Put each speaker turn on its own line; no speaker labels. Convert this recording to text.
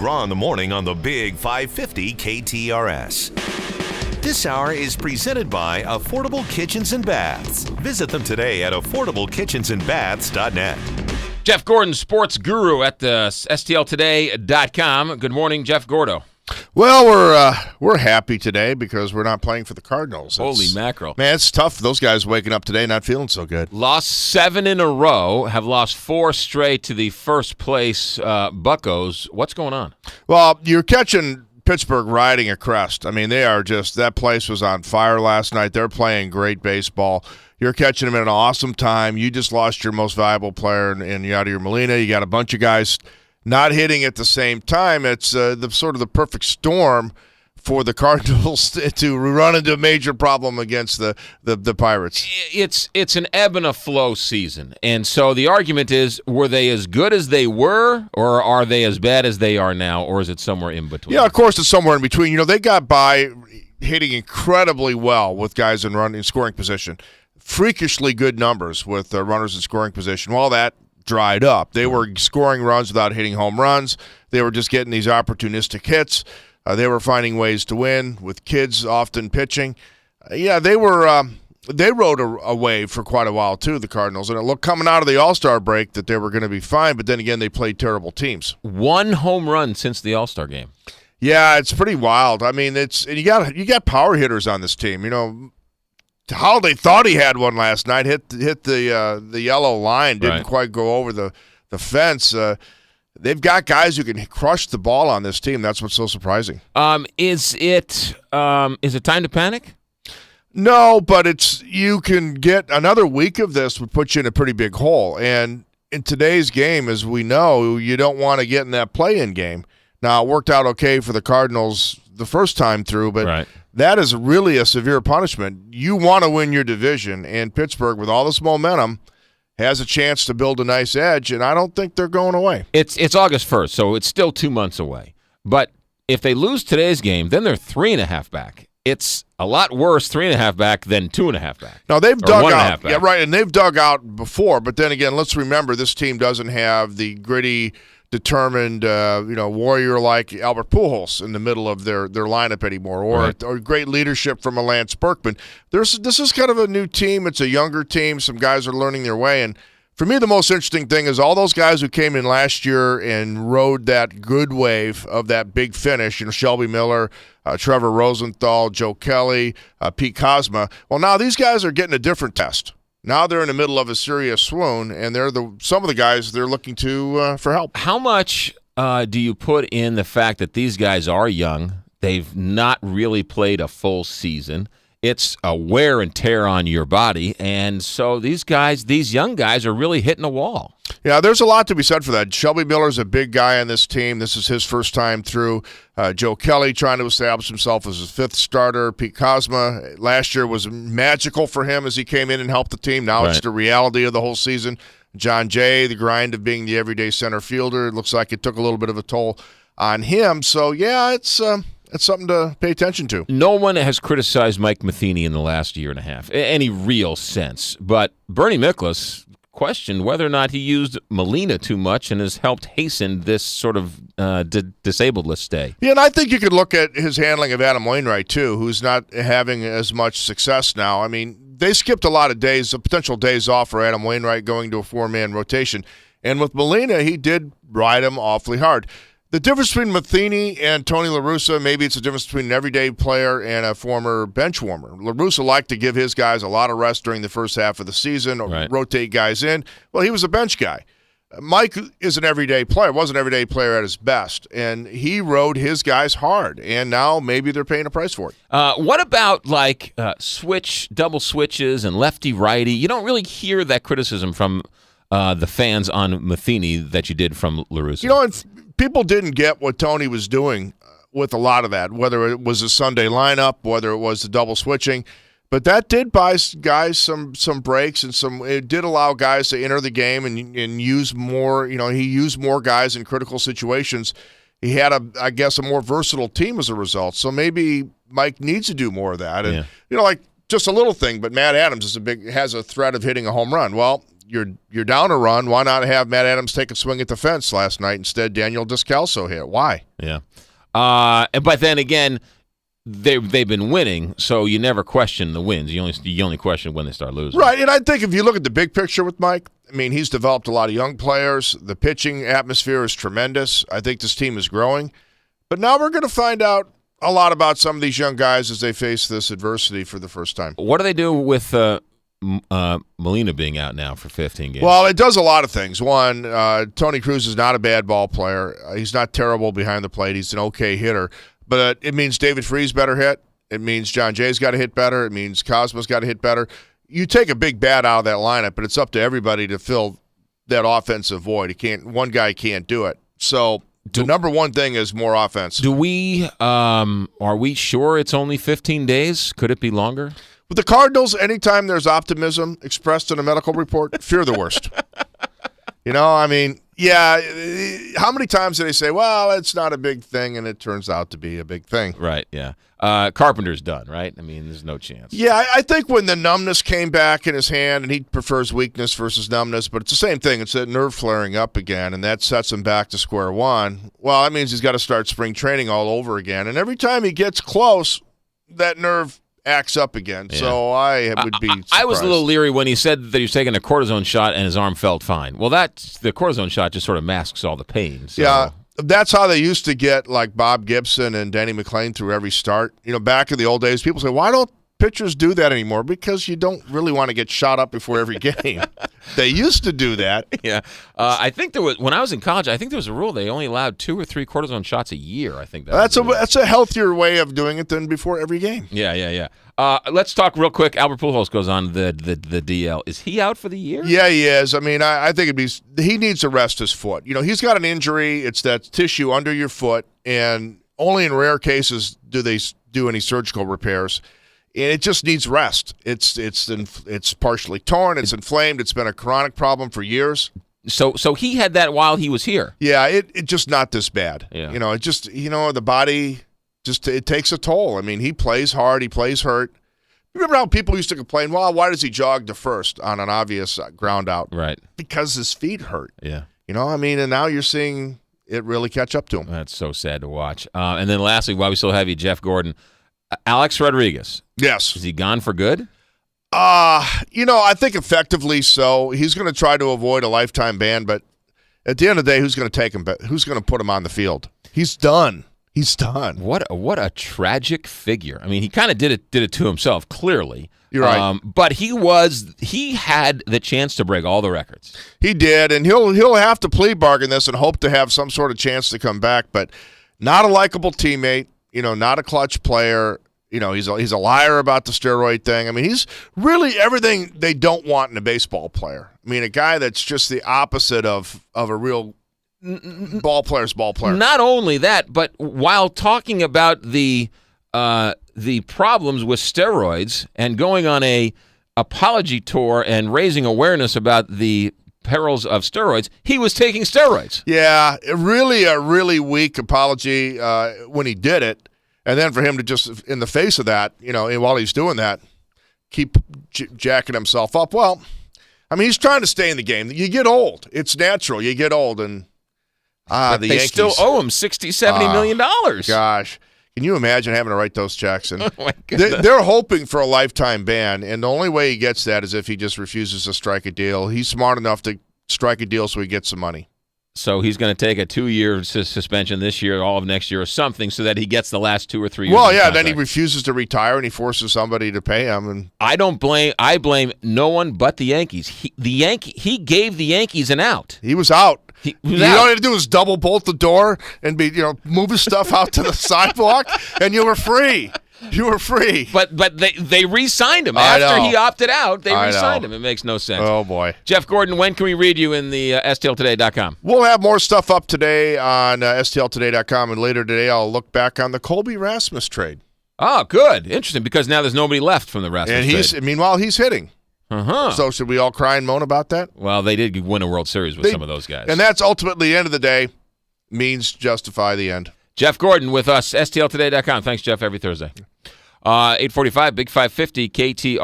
McGraw in the morning on the Big 550 KTRS. This hour is presented by Affordable Kitchens and Baths. Visit them today at affordablekitchensandbaths.net.
Jeff Gordon, sports guru at the STLtoday.com. Good morning, Jeff Gordo.
Well, we're happy today because we're not playing for the Cardinals.
Holy mackerel.
Man, it's tough for those guys waking up today not feeling so good.
Lost 7 in a row, have lost 4 straight to the first place Buccos. What's going on?
Well, you're catching Pittsburgh riding a crest. I mean, they are just – that place was on fire last night. They're playing great baseball. You're catching them at an awesome time. You just lost your most valuable player in Yadier Molina. You got a bunch of guys – not hitting at the same time. It's the sort of the perfect storm for the Cardinals to run into a major problem against the Pirates.
It's an ebb and a flow season. And so the argument is, were they as good as they were, or are they as bad as they are now, or is it somewhere in between?
Yeah, of course it's somewhere in between. You know, they got by hitting incredibly well with guys in scoring position. Freakishly good numbers with runners in scoring position. Well, that dried up. They were scoring runs without hitting home runs. They were just getting these opportunistic hits. They were finding ways to win with kids often pitching. They were they rode a wave for quite a while too, the Cardinals, and it looked coming out of the All-Star break that they were going to be fine, but then again they played terrible teams. 1
home run since the All-Star game.
Yeah, it's pretty wild. I mean, you got power hitters on this team. You know, Holiday thought he had one last night, hit the yellow line, didn't quite go over the fence. They've got guys who can crush the ball on this team. That's what's so surprising.
Is it time to panic?
No, but you can get another week of this would put you in a pretty big hole. And in today's game, as we know, you don't want to get in that play-in game. Now, it worked out okay for the Cardinals the first time through, but that is really a severe punishment. You want to win your division, and Pittsburgh, with all this momentum, has a chance to build a nice edge, and I don't think they're going away.
It's August 1st, so it's still 2 months away. But if they lose today's game, then they're 3.5 back. It's a lot worse 3.5 back than 2.5 back.
Now, they've dug out.
Yeah,
right, and they've dug out before, but then again, let's remember this team doesn't have the gritty, determined, warrior-like Albert Pujols in the middle of their lineup anymore, or great leadership from a Lance Berkman. This is kind of a new team. It's a younger team. Some guys are learning their way, and for me, the most interesting thing is all those guys who came in last year and rode that good wave of that big finish. You know, Shelby Miller, Trevor Rosenthal, Joe Kelly, Pete Kozma. Well, now these guys are getting a different test. Now they're in the middle of a serious swoon, and they're some of the guys they're looking to for help.
How much do you put in the fact that these guys are young? They've not really played a full season. It's a wear and tear on your body, and so these young guys are really hitting a wall.
Yeah, there's a lot to be said for that. Shelby Miller's a big guy on this team. This is his first time through. Joe Kelly trying to establish himself as his 5th starter. Pete Kozma, last year was magical for him as he came in and helped the team. Now it's the reality of the whole season. John Jay, the grind of being the everyday center fielder. It looks like it took a little bit of a toll on him. So, yeah, it's something to pay attention to.
No one has criticized Mike Matheny in the last year and a half, in any real sense. But Bernie Miklasz questioned whether or not he used Molina too much and has helped hasten this sort of disabled list stay.
Yeah, and I think you could look at his handling of Adam Wainwright, too, who's not having as much success now. I mean, they skipped a lot of days, potential days off for Adam Wainwright going to a 4-man rotation. And with Molina, he did ride him awfully hard. The difference between Matheny and Tony La Russa, maybe it's a difference between an everyday player and a former bench warmer. La Russa liked to give his guys a lot of rest during the first half of the season, or rotate guys in. Well, he was a bench guy. Mike is an everyday player, was an everyday player at his best, and he rode his guys hard, and now maybe they're paying a price for it.
What about double switches and lefty-righty? You don't really hear that criticism from the fans on Matheny that you did from La Russa.
You know, people didn't get what Tony was doing with a lot of that, whether it was a Sunday lineup, whether it was the double switching. But that did buy guys some breaks, and it did allow guys to enter the game and use more. You know, he used more guys in critical situations. He had a more versatile team as a result. So maybe Mike needs to do more of that. And just a little thing, but Matt Adams has a threat of hitting a home run. Well, you're down a run. Why not have Matt Adams take a swing at the fence last night? Instead, Daniel Descalso hit. Why?
Yeah. But then again, they've been winning, so you never question the wins. You only question when they start losing.
Right, and I think if you look at the big picture with Mike, I mean, he's developed a lot of young players. The pitching atmosphere is tremendous. I think this team is growing. But now we're going to find out a lot about some of these young guys as they face this adversity for the first time.
What do they do with Molina being out now for 15 games?
Well, it does a lot of things. One, Tony Cruz is not a bad ball player. He's not terrible behind the plate. He's an okay hitter. But it means David Freese better hit. It means John Jay's got to hit better. It means Cosmo's got to hit better. You take a big bat out of that lineup, but it's up to everybody to fill that offensive void. One guy can't do it. So the number one thing is more offense.
Are we sure it's only 15 days? Could it be longer?
With the Cardinals, anytime there's optimism expressed in a medical report, fear the worst. I mean, yeah, how many times do they say, well, it's not a big thing, and it turns out to be a big thing?
Right, yeah. Carpenter's done, right? I mean, there's no chance.
Yeah, I think when the numbness came back in his hand, and he prefers weakness versus numbness, but it's the same thing. It's that nerve flaring up again, and that sets him back to square one. Well, that means he's got to start spring training all over again, and every time he gets close, that nerve acts up again. Yeah. So I would be surprised.
I was a little leery when he said that he was taking a cortisone shot and his arm felt fine. Well, the cortisone shot just sort of masks all the pain. So.
Yeah, that's how they used to get like Bob Gibson and Danny McClain through every start. Back in the old days, people say, why don't pitchers do that anymore? Because you don't really want to get shot up before every game. They used to do that.
Yeah. I think when I was in college, I think there was a rule they only allowed 2 or 3 cortisone shots a year. I think
that's a healthier way of doing it than before every game.
Yeah. Let's talk real quick. Albert Pujols goes on the DL. Is he out for the year?
Yeah, he is. I mean, I think he needs to rest his foot. He's got an injury. It's that tissue under your foot, and only in rare cases do they do any surgical repairs. And it just needs rest. It's partially torn. It's inflamed. It's been a chronic problem for years.
So he had that while he was here.
Yeah, it just not this bad.
Yeah.
It just the body it takes a toll. I mean, he plays hard. He plays hurt. Remember how people used to complain? Well, why does he jog to first on an obvious ground out?
Right.
Because his feet hurt.
Yeah.
And now you're seeing it really catch up to him.
That's so sad to watch. And then lastly, while we still have you, Jeff Gordon. Alex Rodriguez.
Yes.
Is he gone for good?
I think effectively so. He's going to try to avoid a lifetime ban, but at the end of the day, who's going to take him? Who's going to put him on the field? He's done. He's done.
What a tragic figure. I mean, he kind of did it to himself, clearly.
You're right.
But he had the chance to break all the records.
He did, and he'll have to plea bargain this and hope to have some sort of chance to come back, but not a likable teammate. Not a clutch player. He's a liar about the steroid thing. I mean, he's really everything they don't want in a baseball player. I mean, a guy that's just the opposite of a real ball player's ball player.
Not only that, but while talking about the problems with steroids and going on a apology tour and raising awareness about the perils of steroids, he was taking steroids.
Yeah, a really weak apology when he did it. And then for him to just, in the face of that, while he's doing that, keep jacking himself up. Well, I mean, he's trying to stay in the game. You get old. It's natural. You get old. And the Yankees
still owe him $60-70 million.
Gosh. Can you imagine having to write those checks? And
oh my goodness.
They're hoping for a lifetime ban, and the only way he gets that is if he just refuses to strike a deal. He's smart enough to strike a deal so he gets some money.
So he's going to take a 2-year suspension this year, all of next year, or something, so that he gets the last 2 or 3 years.
Well, yeah, then he refuses to retire, and he forces somebody to pay him. And
I blame no one but the Yankees. He gave the Yankees an out.
He was out.
All he
had to do was double bolt the door and move his stuff out to the sidewalk, and you were free. You were free.
But they re-signed him. After he opted out, they re-signed him. It makes no sense.
Oh, boy.
Jeff Gordon, when can we read you in the STLtoday.com?
We'll have more stuff up today on STLtoday.com, and later today I'll look back on the Colby Rasmus trade.
Oh, good. Interesting, because now there's nobody left from the Rasmus trade.
Meanwhile, he's hitting.
Uh-huh.
So should we all cry and moan about that?
Well, they did win a World Series with some of those guys.
And that's ultimately, the end of the day, means justify the end.
Jeff Gordon with us, STLtoday.com. Thanks, Jeff, every Thursday. 8:45, Big 550, KTR.